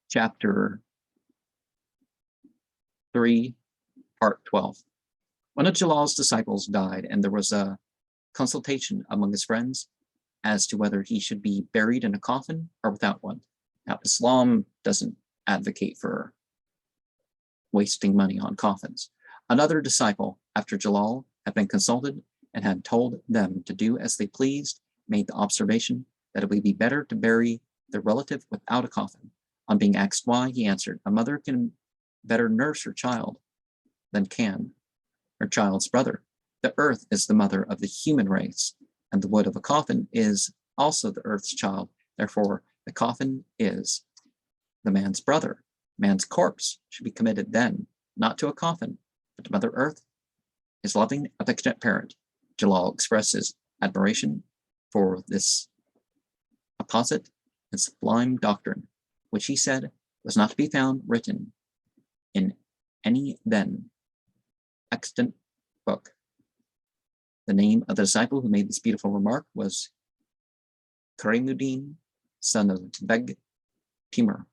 chapter 3, part 12. One of Jalal's disciples died, and there was a consultation among his friends as to whether he should be buried in a coffin or without one. Now, Islam doesn't advocate for wasting money on coffins. Another disciple, after Jalal had been consulted and had told them to do as they pleased, made the observation that it would be better to bury the relative without a coffin. On being asked why, he answered, "A mother can better nurse her child than can her child's brother. The earth is the mother of the human race, and the wood of a coffin is also the earth's child. Therefore, the coffin is the man's brother. Man's corpse should be committed then, not to a coffin, but to Mother Earth, his loving, affectionate parent." Jalal expresses admiration for this apposite and sublime doctrine, which he said was not to be found written in any then extant book. The name of the disciple who made this beautiful remark was Karimuddin, son of Beg Timur.